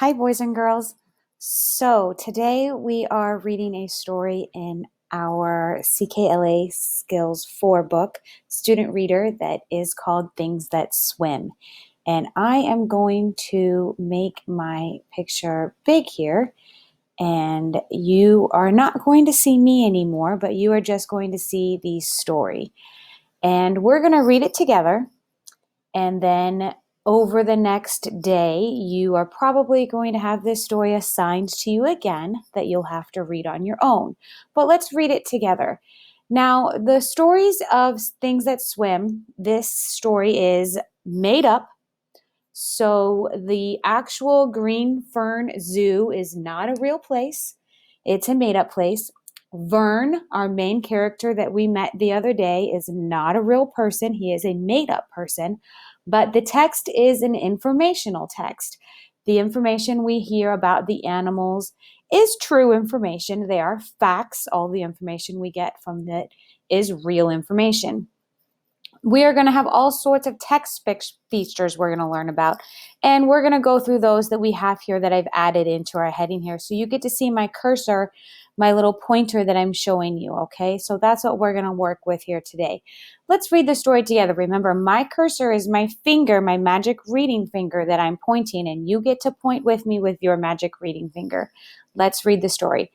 Hi, boys and girls. So today we are reading a story in our CKLA Skills 4 book, student reader, that is called Things That Swim. And I am going to make my picture big here. And you are not going to see me anymore, but you are just going to see the story. And we're going to read it together. And then over the next day, you are probably going to have this story assigned to you again that you'll have to read on your own. But let's read it together. Now, the stories of Things That Swim, this story is made up. So the actual Green Fern Zoo is not a real place. It's a made up place. Vern, our main character that we met the other day, is not a real person. He is a made up person. But the text is an informational text. The information we hear about the animals is true information. They are facts. All the information we get from that is real information. We are going to have all sorts of text features we're going to learn about, and we're going to go through those that we have here that I've added into our heading here. So you get to see my cursor, my little pointer that I'm showing you, okay? So that's what we're going to work with here today. Let's read the story together. Remember, my cursor is my finger, my magic reading finger that I'm pointing, and you get to point with me with your magic reading finger. Let's read the story.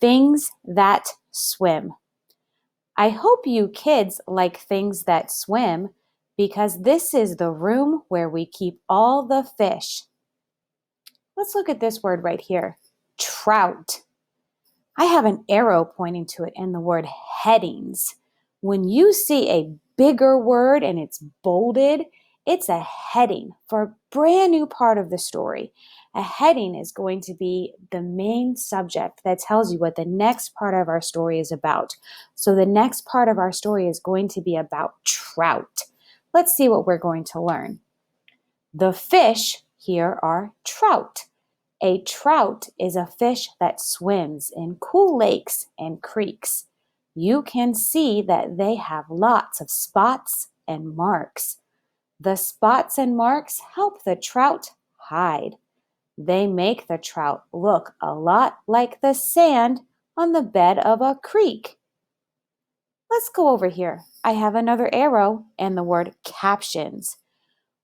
Things That Swim. I hope you kids like things that swim, because this is the room where we keep all the fish. Let's look at this word right here, trout. I have an arrow pointing to it and the word headings. When you see a bigger word and it's bolded, it's a heading for a brand new part of the story. A heading is going to be the main subject that tells you what the next part of our story is about. So the next part of our story is going to be about trout. Let's see what we're going to learn. The fish here are trout. A trout is a fish that swims in cool lakes and creeks. You can see that they have lots of spots and marks. The spots and marks help the trout hide. They make the trout look a lot like the sand on the bed of a creek. Let's go over here. I have another arrow and the word captions.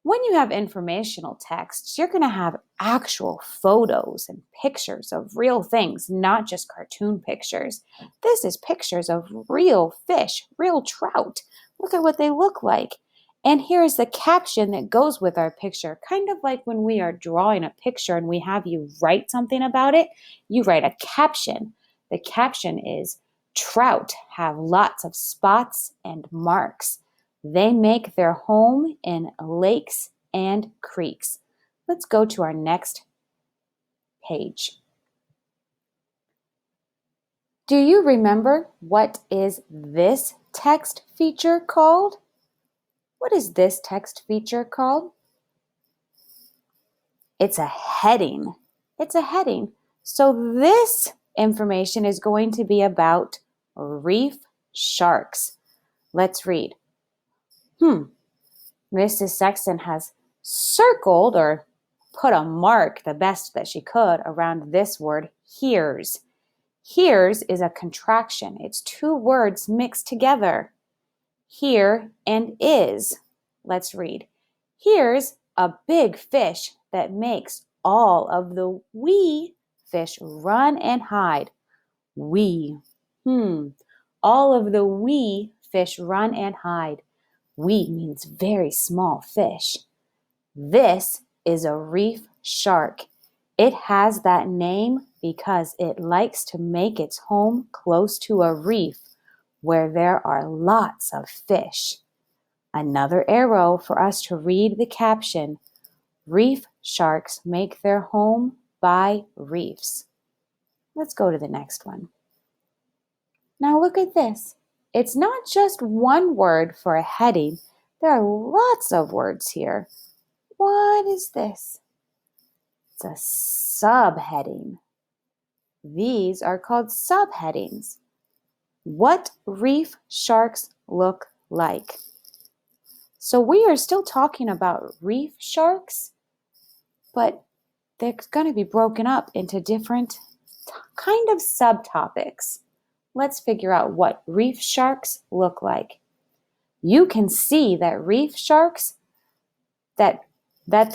When you have informational texts, you're going to have actual photos and pictures of real things, not just cartoon pictures. This is pictures of real fish, real trout. Look at what they look like. And here's the caption that goes with our picture, kind of like when we are drawing a picture and we have you write something about it, you write a caption. The caption is, trout have lots of spots and marks. They make their home in lakes and creeks. Let's go to our next page. Do you remember what is this text feature called? What is this text feature called? It's a heading. It's a heading. So this information is going to be about reef sharks. Let's read. Mrs. Sexton has circled or put a mark the best that she could around this word, here's. Here's is a contraction. It's two words mixed together. Here and is. Let's read. Here's a big fish that makes all of the wee fish run and hide. Wee. All of the wee fish run and hide. Wee means very small fish. This is a reef shark. It has that name because it likes to make its home close to a reef where there are lots of fish. Another arrow for us to read the caption. Reef sharks make their home by reefs. Let's go to the next one. Now look at this. It's not just one word for a heading. There are lots of words here. What is this? It's a subheading. These are called subheadings. What reef sharks look like. So we are still talking about reef sharks, but they're going to be broken up into different kind of subtopics. Let's figure out what reef sharks look like. You can see that the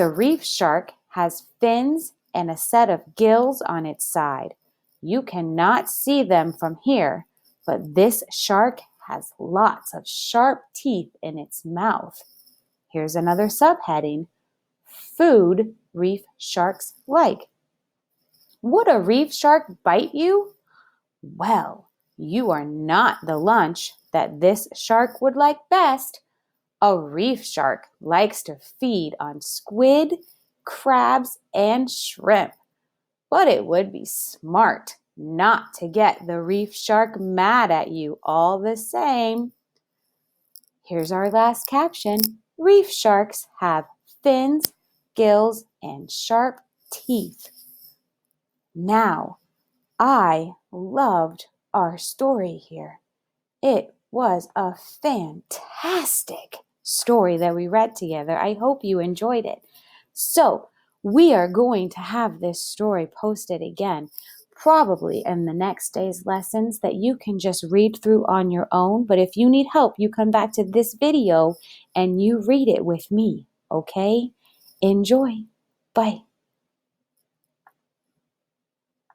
reef shark has fins and a set of gills on its side. You cannot see them from here, but this shark has lots of sharp teeth in its mouth. Here's another subheading: food reef sharks like. Would a reef shark bite you? Well, you are not the lunch that this shark would like best. A reef shark likes to feed on squid, crabs, and shrimp. But it would be smart not to get the reef shark mad at you all the same. Here's our last caption. Reef sharks have fins, gills, and sharp teeth. Now, I loved our story here. It was a fantastic story that we read together. I hope you enjoyed it. So, we are going to have this story posted again, probably in the next day's lessons, that you can just read through on your own. But if you need help, you come back to this video and you read it with me, okay? Enjoy. Bye.